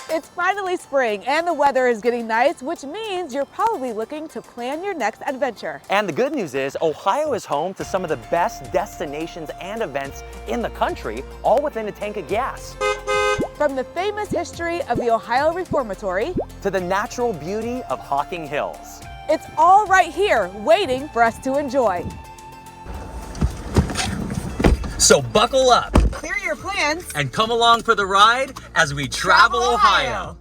It's finally spring and the weather is getting nice, which means you're probably looking to plan your next adventure. And the good news is Ohio is home to some of the best destinations and events in the country, all within a tank of gas. From the famous history of the Ohio Reformatory to the natural beauty of Hocking Hills. It's all right here, waiting for us to enjoy. So buckle up, Clear your plans, and come along for the ride as we travel Ohio.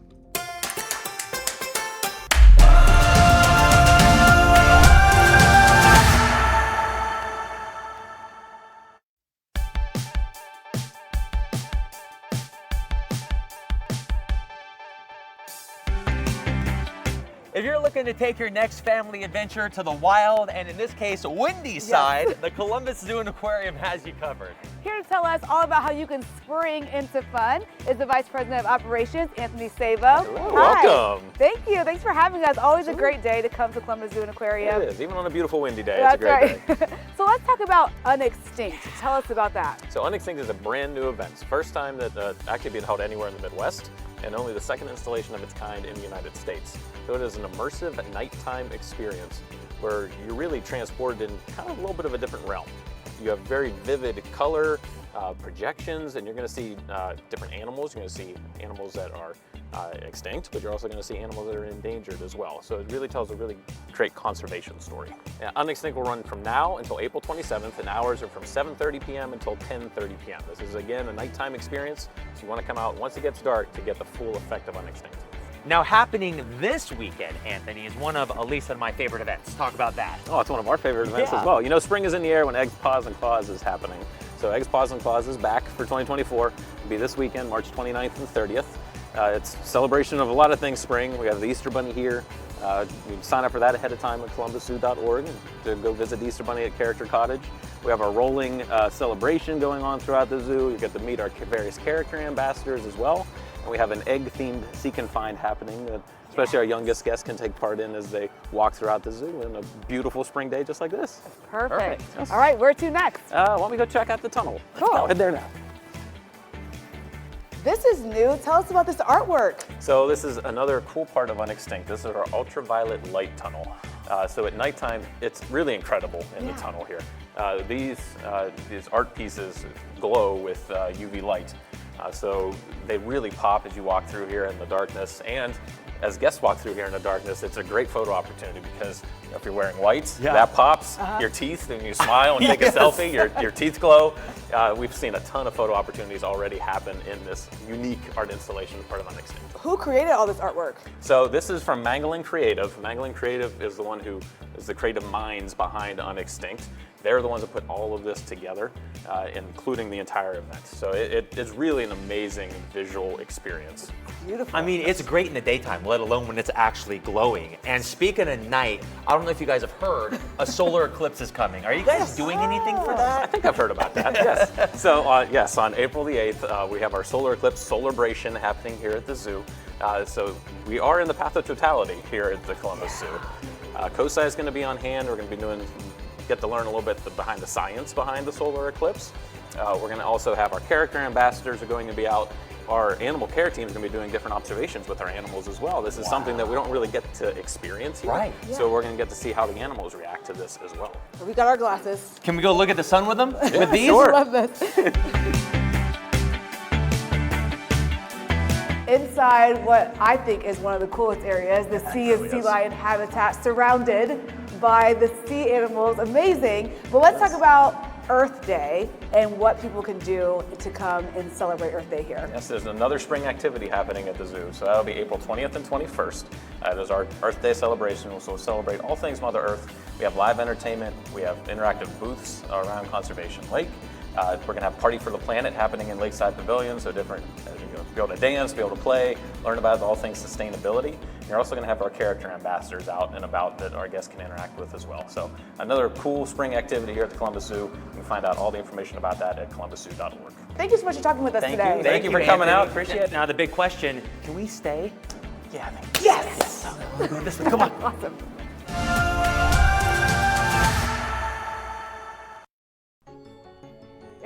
If you're looking to take your next family adventure to the wild, and in this case, windy side, the Columbus Zoo and Aquarium has you covered. Here to tell us all about how you can spring into fun is the Vice President of Operations, Anthony Savo. Hello, welcome. Thank you. Thanks for having us. Always a great day to come to Columbus Zoo and Aquarium. It is, even on a beautiful windy day. That's it's a great day. So let's talk about Unextinct. Tell us about that. So Unextinct is a brand new event. It's the first time that actually being held anywhere in the Midwest, and only the second installation of its kind in the United States. So it is an immersive nighttime experience where you're really transported in kind of a little bit of a different realm. You have very vivid color, projections, and you're going to see different animals. You're going to see animals that are extinct, but you're also going to see animals that are endangered as well. So it really tells a really great conservation story. Unextinct will run from now until April 27th, and hours are from 7:30 p.m. until 10:30 p.m. This is, again, a nighttime experience, so you want to come out once it gets dark to get the full effect of Unextinct. Now happening this weekend, Anthony, is one of Elisa and my favorite events. Talk about that. Oh, it's one of our favorite events as well. You know, spring is in the air when Eggs, Paws, and Claws is happening. So Eggs, Paws, and Claws is back for 2024. It'll be this weekend, March 29th and 30th. It's a celebration of a lot of things spring. We have the Easter Bunny here. You can sign up for that ahead of time at columbuszoo.org to go visit the Easter Bunny at Character Cottage. We have our rolling celebration going on throughout the zoo. You get to meet our various character ambassadors as well. And we have an egg-themed Seek and Find happening that especially our youngest guests can take part in as they walk throughout the zoo on a beautiful spring day just like this. Perfect. Yes. All right, where to next? Why don't we go check out the tunnel? Cool. Let's go. Head there now. This is new. Tell us about this artwork. So this is another cool part of Unextinct. This is our ultraviolet light tunnel. So at nighttime, it's really incredible in the tunnel here. These art pieces glow with UV light. So they really pop as you walk through here in the darkness, and as guests walk through here in the darkness, it's a great photo opportunity because if you're wearing white, that pops. Your teeth, when you smile and take a selfie, your teeth glow. We've seen a ton of photo opportunities already happen in this unique art installation part of Unextinct. Who created all this artwork? So this is from Mangling Creative. Mangling Creative is the one who is the creative minds behind Unextinct. They're the ones that put all of this together, including the entire event. So it's really an amazing visual experience. Beautiful. I mean, it's great in the daytime, let alone when it's actually glowing. And speaking of night, I don't know if you guys have heard, a solar eclipse is coming. Are you guys doing anything for that? I think I've heard about that, yes. So yes, on April the 8th, we have our solar eclipse celebration happening here at the zoo. So we are in the path of totality here at the Columbus Zoo. COSI is going to be on hand. We're going to be get to learn a little bit behind the science behind the solar eclipse. We're going to also have our character ambassadors are going to be out. Our animal care team is going to be doing different observations with our animals as well. This is something that we don't really get to experience here. Right. So we're going to get to see how the animals react to this as well. We got our glasses. Can we go look at the sun with them? With these? Sure. I love this. Inside what I think is one of the coolest areas, the sea and sea lion habitat surrounded by the sea animals. Amazing. But let's talk about Earth Day and what people can do to come and celebrate Earth Day here. Yes, there's another spring activity happening at the zoo. So that'll be April 20th and 21st. There's our Earth Day celebration. We'll celebrate all things Mother Earth. We have live entertainment. We have interactive booths around Conservation Lake. We're going to have Party for the Planet happening in Lakeside Pavilion, so different, be able to dance, be able to play, learn about all things sustainability. And you're also going to have our character ambassadors out and about that our guests can interact with as well. So another cool spring activity here at the Columbus Zoo. You can find out all the information about that at columbuszoo.org. Thank you so much for talking with us today. Thank you for coming out. Appreciate it. Now the big question, can we stay? Yeah, I think Yes! This way, come on. Awesome.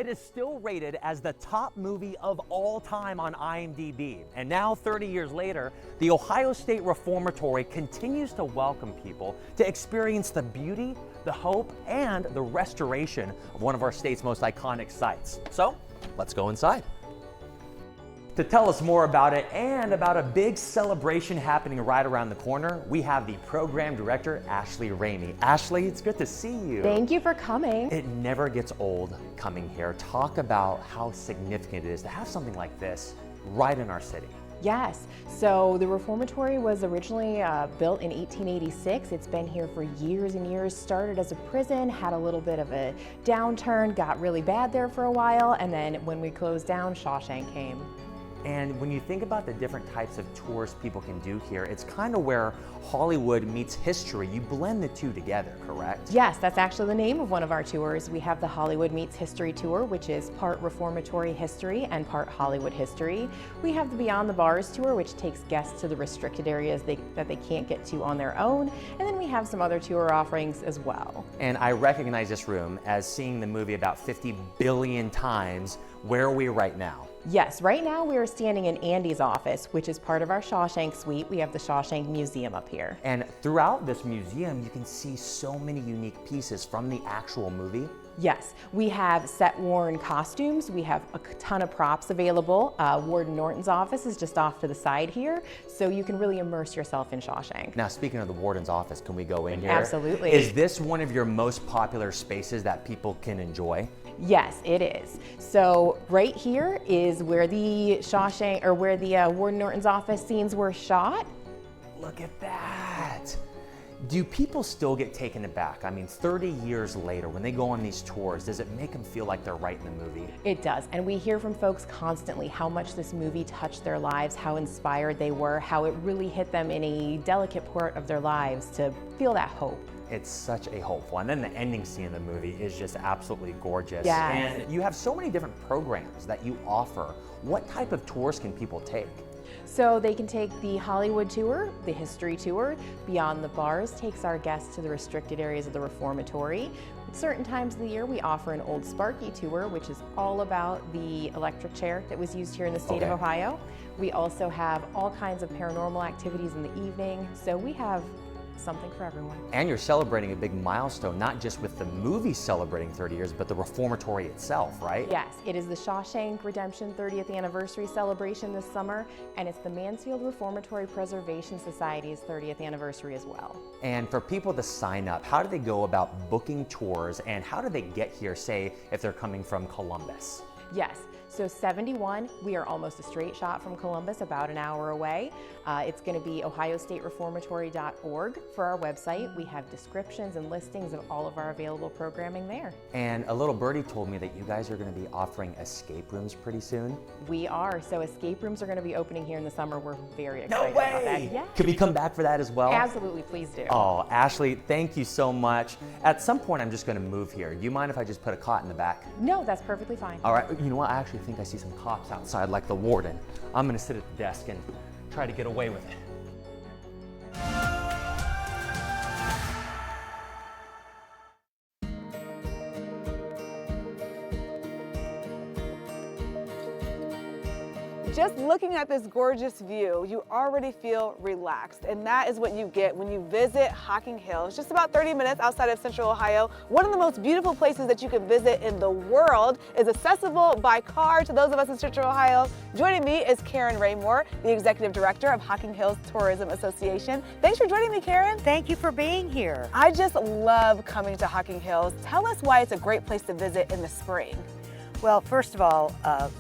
It is still rated as the top movie of all time on IMDb. And now, 30 years later, the Ohio State Reformatory continues to welcome people to experience the beauty, the hope, and the restoration of one of our state's most iconic sites. So, let's go inside. To tell us more about it and about a big celebration happening right around the corner, we have the program director, Ashley Ramey. Ashley, it's good to see you. Thank you for coming. It never gets old coming here. Talk about how significant it is to have something like this right in our city. Yes, so the Reformatory was originally built in 1886. It's been here for years and years. Started as a prison, had a little bit of a downturn, got really bad there for a while, and then when we closed down, Shawshank came. And when you think about the different types of tours people can do here, it's kind of where Hollywood meets history. You blend the two together, correct? Yes, that's actually the name of one of our tours. We have the Hollywood Meets History tour, which is part Reformatory history and part Hollywood history. We have the Beyond the Bars tour, which takes guests to the restricted areas that they can't get to on their own. And then we have some other tour offerings as well. And I recognize this room as seeing the movie about 50 billion times. Where are we right now? Yes, right now we are standing in Andy's office, which is part of our Shawshank suite. We have the Shawshank Museum up here. And throughout this museum, you can see so many unique pieces from the actual movie. Yes, we have set-worn costumes. We have a ton of props available. Warden Norton's office is just off to the side here, so you can really immerse yourself in Shawshank. Now, speaking of the warden's office, can we go in here? Absolutely. Is this one of your most popular spaces that people can enjoy? Yes, it is. So right here is where the Shawshank, or where the Warden Norton's office scenes were shot. Look at that. Do people still get taken aback? I mean, 30 years later, when they go on these tours, does it make them feel like they're right in the movie? It does, and we hear from folks constantly how much this movie touched their lives, how inspired they were, how it really hit them in a delicate part of their lives to feel that hope. It's such a hopeful, and then the ending scene of the movie is just absolutely gorgeous. Yes. And you have so many different programs that you offer. What type of tours can people take? So they can take the Hollywood tour, the history tour. Beyond the Bars takes our guests to the restricted areas of the Reformatory. At certain times of the year, we offer an Old Sparky tour, which is all about the electric chair that was used here in the state of Ohio. We also have all kinds of paranormal activities in the evening, so we have something for everyone. And you're celebrating a big milestone, not just with the movie celebrating 30 years, but the Reformatory itself, right? Yes, it is the Shawshank Redemption 30th anniversary celebration this summer, and it's the Mansfield Reformatory Preservation Society's 30th anniversary as well. And for people to sign up, how do they go about booking tours, and how do they get here, say, if they're coming from Columbus? Yes. So 71, we are almost a straight shot from Columbus, about an hour away. It's going to be ohiostatereformatory.org for our website. We have descriptions and listings of all of our available programming there. And a little birdie told me that you guys are going to be offering escape rooms pretty soon. We are. So escape rooms are going to be opening here in the summer. We're very excited about that. Yeah. Could we come back for that as well? Absolutely, please do. Oh, Ashley, thank you so much. At some point, I'm just going to move here. Do you mind if I just put a cot in the back? No, that's perfectly fine. All right, you know what? I actually think I see some cops outside, like the warden. I'm going to sit at the desk and try to get away with it. Just looking at this gorgeous view, you already feel relaxed, and that is what you get when you visit Hocking Hills, just about 30 minutes outside of Central Ohio. One of the most beautiful places that you can visit in the world, is accessible by car to those of us in Central Ohio. Joining me is Karen Raymore, the Executive Director of Hocking Hills Tourism Association. Thanks for joining me, Karen. Thank you for being here. I just love coming to Hocking Hills. Tell us why it's a great place to visit in the spring. Well, first of all,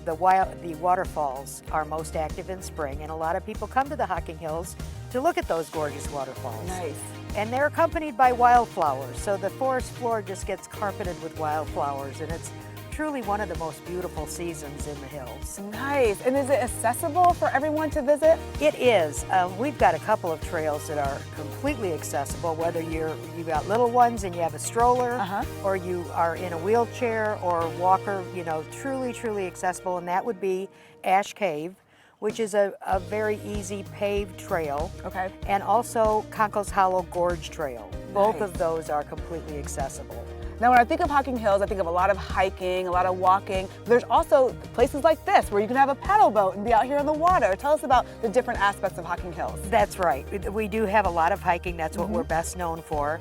the waterfalls are most active in spring, and a lot of people come to the Hocking Hills to look at those gorgeous waterfalls. Nice. And they're accompanied by wildflowers, so the forest floor just gets carpeted with wildflowers, and it's truly one of the most beautiful seasons in the hills. Nice. And is it accessible for everyone to visit? It is. We've got a couple of trails that are completely accessible, whether you've got little ones and you have a stroller, or you are in a wheelchair or walker, you know, truly, truly accessible, and that would be Ash Cave, which is a very easy paved trail. Okay. And also Conkle's Hollow Gorge Trail. Both of those are completely accessible. Now, when I think of Hocking Hills, I think of a lot of hiking, a lot of walking. There's also places like this where you can have a paddle boat and be out here in the water. Tell us about the different aspects of Hocking Hills. That's right. We do have a lot of hiking. That's what we're best known for.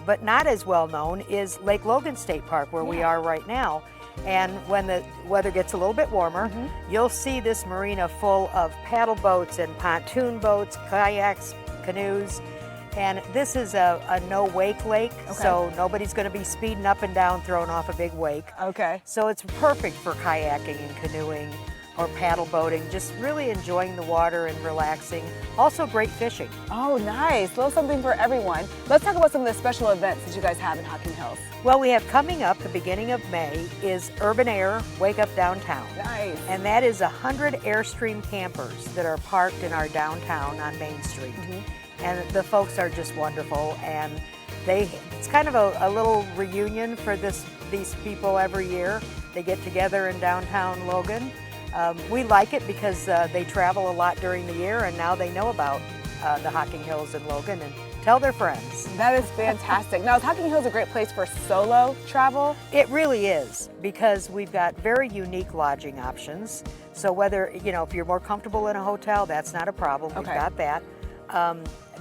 But not as well known is Lake Logan State Park, where we are right now. And when the weather gets a little bit warmer, you'll see this marina full of paddle boats and pontoon boats, kayaks, canoes. And this is a no-wake lake, so nobody's going to be speeding up and down, throwing off a big wake. Okay. So it's perfect for kayaking and canoeing or paddle boating, just really enjoying the water and relaxing. Also great fishing. Oh, nice. A little something for everyone. Let's talk about some of the special events that you guys have in Hocking Hills. Well, we have coming up the beginning of May is Urban Air Wake Up Downtown. Nice. And that is 100 Airstream campers that are parked in our downtown on Main Street. And the folks are just wonderful, and it's kind of a little reunion for these people every year. They get together in downtown Logan. We like it because they travel a lot during the year, and now they know about the Hocking Hills in Logan and tell their friends. That is fantastic. Now, is Hocking Hills a great place for solo travel? It really is, because we've got very unique lodging options. So whether, if you're more comfortable in a hotel, that's not a problem. We've got that.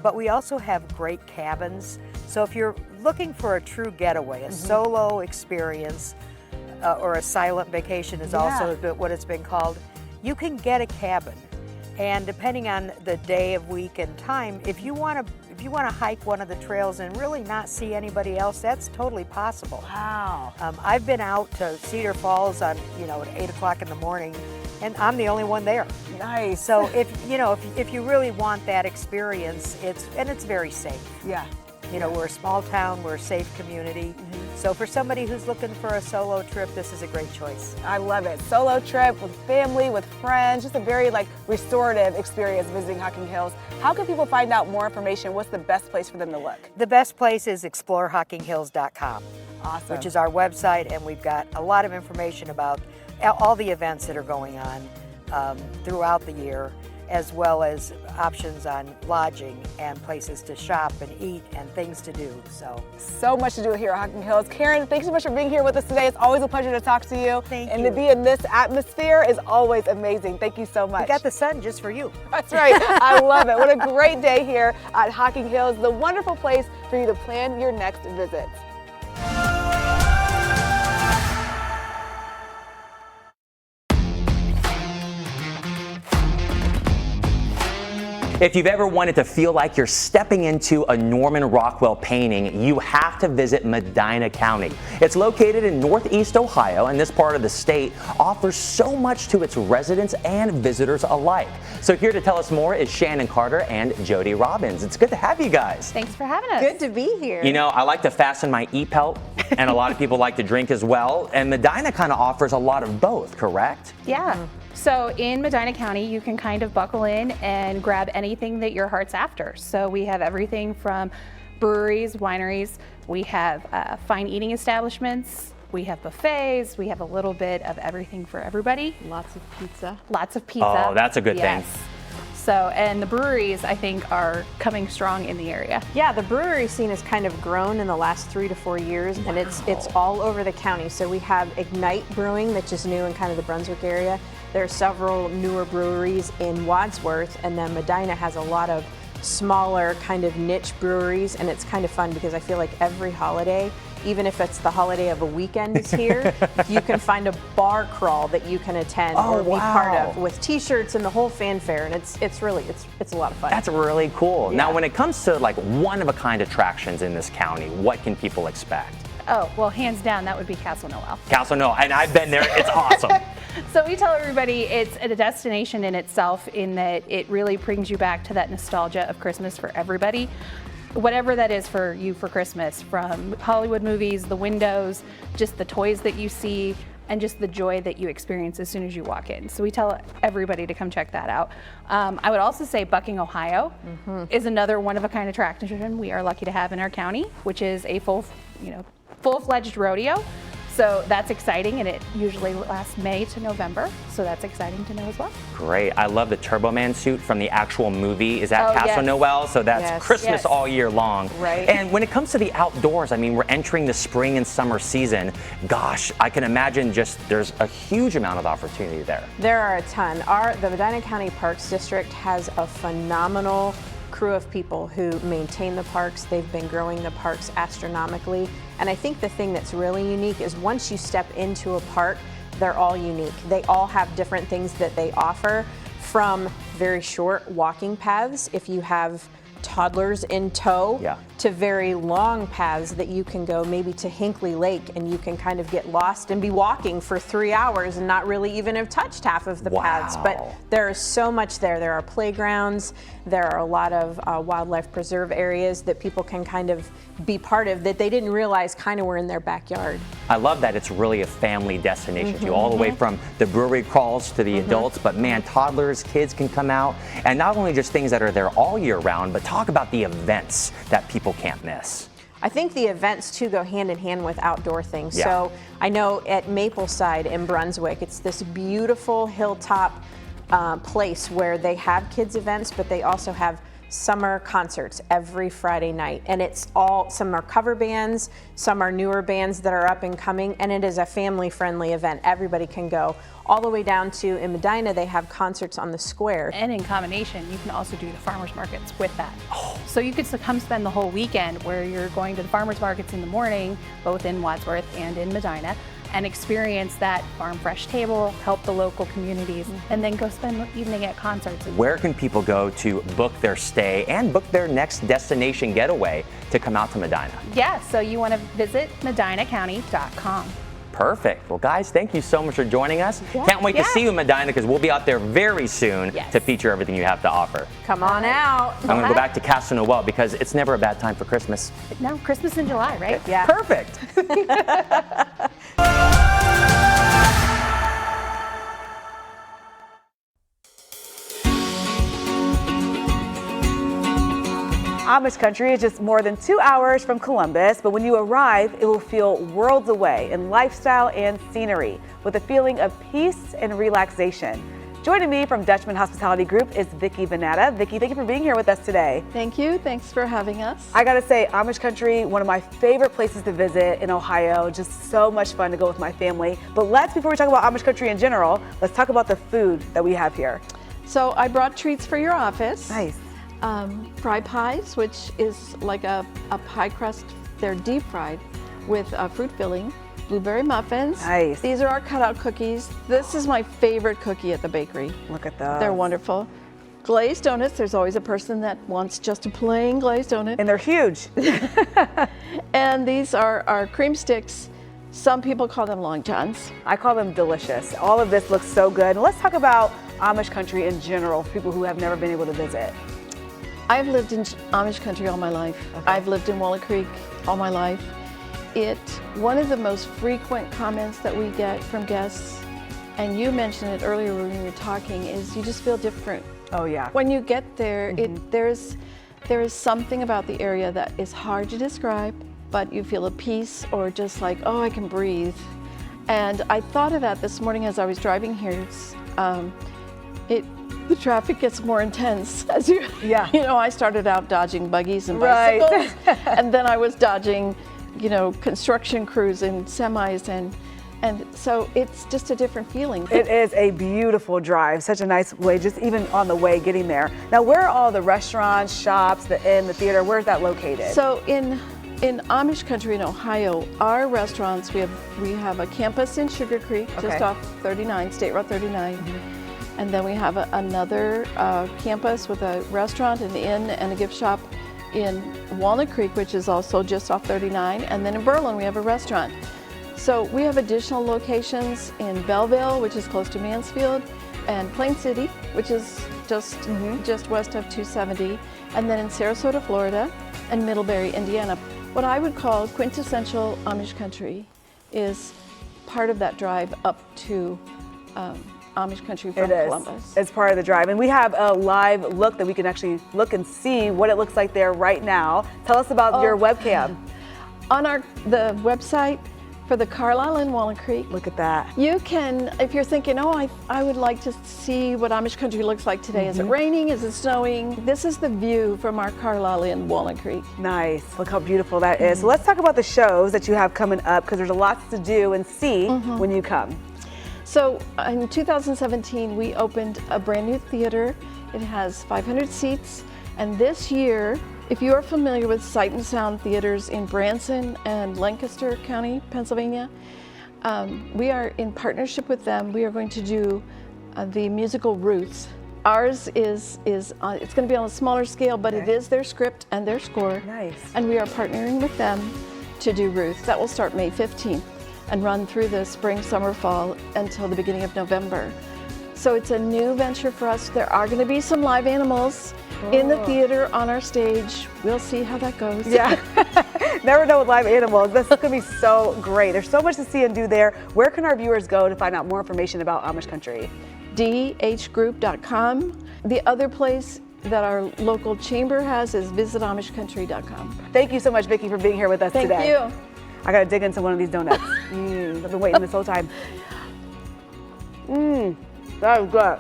But we also have great cabins. So if you're looking for a true getaway, a solo experience, or a silent vacation is also what it's been called, you can get a cabin. And depending on the day of week and time, if you want to hike one of the trails and really not see anybody else, that's totally possible. Wow. I've been out to Cedar Falls on, at 8 o'clock in the morning, and I'm the only one there. Nice. So if you really want that experience, it's very safe. Yeah. We're a small town, we're a safe community. So for somebody who's looking for a solo trip, this is a great choice. I love it. Solo trip with family, with friends, just a very restorative experience visiting Hocking Hills. How can people find out more information? What's the best place for them to look? The best place is exploreHockingHills.com. Awesome. Which is our website, and we've got a lot of information about all the events that are going on throughout the year, as well as options on lodging and places to shop and eat and things to do. So much to do here at Hocking Hills. Karen, thanks so much for being here with us today. It's always a pleasure to talk to you. Thank you. And to be in this atmosphere is always amazing. Thank you so much. We got the sun just for you. That's right. I love it. What a great day here at Hocking Hills, the wonderful place for you to plan your next visit. If you've ever wanted to feel like you're stepping into a Norman Rockwell painting, you have to visit Medina County. It's located in northeast Ohio, and this part of the state offers so much to its residents and visitors alike. So here to tell us more is Shannon Carter and Jody Robbins. It's good to have you guys. Thanks for having us. Good to be here. I like to fasten my e-pelt, and a lot of people like to drink as well, and Medina kind of offers a lot of both, correct? Yeah. So in Medina County, you can kind of buckle in and grab anything that your heart's after. So we have everything from breweries, wineries, we have fine eating establishments, we have buffets, we have a little bit of everything for everybody. Lots of pizza. Lots of pizza. Oh, that's a good thing. So, and the breweries, I think, are coming strong in the area. Yeah, the brewery scene has kind of grown in the last 3 to 4 years, and it's all over the county. So we have Ignite Brewing, that's just new in kind of the Brunswick area. There are several newer breweries in Wadsworth, and then Medina has a lot of smaller kind of niche breweries, and it's kind of fun because I feel like every holiday, even if it's the holiday of a weekend is here, you can find a bar crawl that you can attend or be part of with t-shirts and the whole fanfare, and it's a lot of fun. That's really cool. Yeah. Now when it comes to one-of-a-kind attractions in this county, what can people expect? Oh, well, hands down, that would be Castle Noel. Castle Noel, and I've been there, it's awesome. So we tell everybody it's a destination in itself, in that it really brings you back to that nostalgia of Christmas for everybody. Whatever that is for you for Christmas, from Hollywood movies, the windows, just the toys that you see, and just the joy that you experience as soon as you walk in. So we tell everybody to come check that out. I would also say Bucking, Ohio is another one-of-a-kind attraction we are lucky to have in our county, which is a full-fledged rodeo. So that's exciting, and it usually lasts May to November. So that's exciting to know as well. Great. I love the Turbo Man suit from the actual movie. Is that Oh, Castle yes. Noel? So that's Yes. Christmas Yes. all year long. Right. And when it comes to the outdoors, I mean, we're entering the spring and summer season. Gosh, I can imagine just there's a huge amount of opportunity there. There are a ton. The Medina County Parks District has a phenomenal crew of people who maintain the parks. They've been growing the parks astronomically. And I think the thing that's really unique is once you step into a park, they're all unique. They all have different things that they offer, from very short walking paths, if you have toddlers in tow, Yeah. to very long paths that you can go maybe to Hinckley Lake, and you can kind of get lost and be walking for 3 hours and not really even have touched half of the paths. But Wow. there is so much there. There are playgrounds, there are a lot of wildlife preserve areas that people can kind of be part of that they didn't realize kind of were in their backyard. I love that it's really a family destination too, all the way from the brewery crawls to the adults, but man, toddlers, kids can come out, and not only just things that are there all year round, but talk about the events that people can't miss. I think the events too go hand in hand with outdoor things. Yeah. So I know at Mapleside in Brunswick, it's this beautiful hilltop place where they have kids events, but they also have summer concerts every Friday night. And it's all, some are cover bands, some are newer bands that are up and coming, and it is a family friendly event. Everybody can go. All the way down to, in Medina, they have concerts on the square. And in combination, you can also do the farmers markets with that. So you could come spend the whole weekend where you're going to the farmers markets in the morning, both in Wadsworth and in Medina, and experience that farm fresh table, help the local communities, and then go spend the evening at concerts. Where can people go to book their stay and book their next destination getaway to come out to Medina? Yeah, so you want to visit medinacounty.com. Perfect. Well, guys, thank you so much for joining us. Can't wait to Yeah. see you in Medina, because we'll be out there very soon Yes. to feature everything you have to offer. Come on out. I'm going to go back to Castle Noel because it's never a bad time for Christmas. No, Christmas in July, right? Yeah. Perfect. Amish Country is just more than 2 hours from Columbus, but when you arrive, it will feel worlds away in lifestyle and scenery with a feeling of peace and relaxation. Joining me from Dutchman Hospitality Group is Vicki Venata. Vicki, thank you for being here with us today. Thank you. Thanks for having us. I gotta say, Amish Country, one of my favorite places to visit in Ohio. Just so much fun to go with my family. But before we talk about Amish Country in general, let's talk about the food that we have here. So I brought treats for your office. Nice. Fry pies, which is like a pie crust. They're deep fried with fruit filling. Blueberry muffins. Nice. These are our cutout cookies. This is my favorite cookie at the bakery. Look at those. They're wonderful. Glazed donuts. There's always a person that wants just a plain glazed donut. And they're huge. And these are our cream sticks. Some people call them long johns. I call them delicious. All of this looks so good. And let's talk about Amish Country in general for people who have never been able to visit. I've lived in Amish country all my life. Okay. I've lived in Walnut Creek all my life. One of the most frequent comments that we get from guests, and you mentioned it earlier when you were talking, is you just feel different. Oh yeah. When you get there, there is something about the area that is hard to describe, but you feel a peace or just like, oh, I can breathe. And I thought of that this morning as I was driving here. The traffic gets more intense as you know, I started out dodging buggies and bicycles, Right. and then I was dodging, construction crews and semis, and so it's just a different feeling. It is a beautiful drive, such a nice way, just even on the way getting there. Now, where are all the restaurants, shops, the inn, the theater, where's that located? So in Amish country in Ohio, our restaurants, we have a campus in Sugar Creek, just off 39, State Route 39. And then we have another campus with a restaurant, an inn, and a gift shop in Walnut Creek, which is also just off 39. And then in Berlin, we have a restaurant. So we have additional locations in Belleville, which is close to Mansfield, and Plain City, which is just west of 270. And then in Sarasota, Florida, and Middlebury, Indiana. What I would call quintessential Amish country is part of that drive up to Amish country from Columbus. It's part of the drive. And we have a live look that we can actually look and see what it looks like there right now. Tell us about your webcam. On the website, for the Carlisle and Walnut Creek. Look at that. You can, if you're thinking, oh, I would like to see what Amish country looks like today. Is it raining? Is it snowing? This is the view from our Carlisle and Walnut Creek. Nice. Look how beautiful that is. So let's talk about the shows that you have coming up, because there's lots to do and see when you come. So in 2017, we opened a brand new theater. It has 500 seats. And this year, if you are familiar with Sight and Sound theaters in Branson and Lancaster County, Pennsylvania, we are in partnership with them. We are going to do the musical Roots. Ours is it's going to be on a smaller scale, but it is their script and their score. Nice. And we are partnering with them to do Roots. That will start May 15th and run through the spring, summer, fall until the beginning of November. So it's a new venture for us. There are going to be some live animals in the theater on our stage. We'll see how that goes. Yeah. Never know with live animals. This is going to be so great. There's so much to see and do there. Where can our viewers go to find out more information about Amish Country? dhgroup.com. The other place that our local chamber has is visitamishcountry.com. Thank you so much, Vicki, for being here with us today. Thank you. I got to dig into one of these donuts. I've been waiting this whole time. That was good.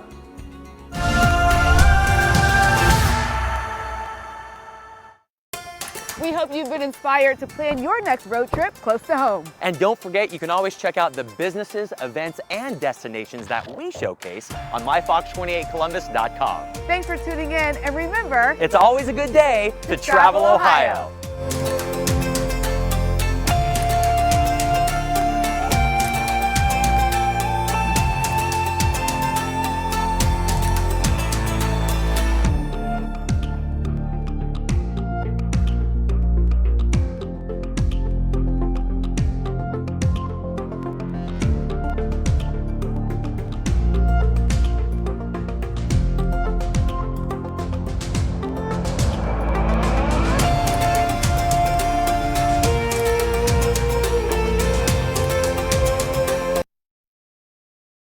We hope you've been inspired to plan your next road trip close to home. And don't forget, you can always check out the businesses, events, and destinations that we showcase on myfox28columbus.com. Thanks for tuning in, and remember, It's always a good day to travel Ohio.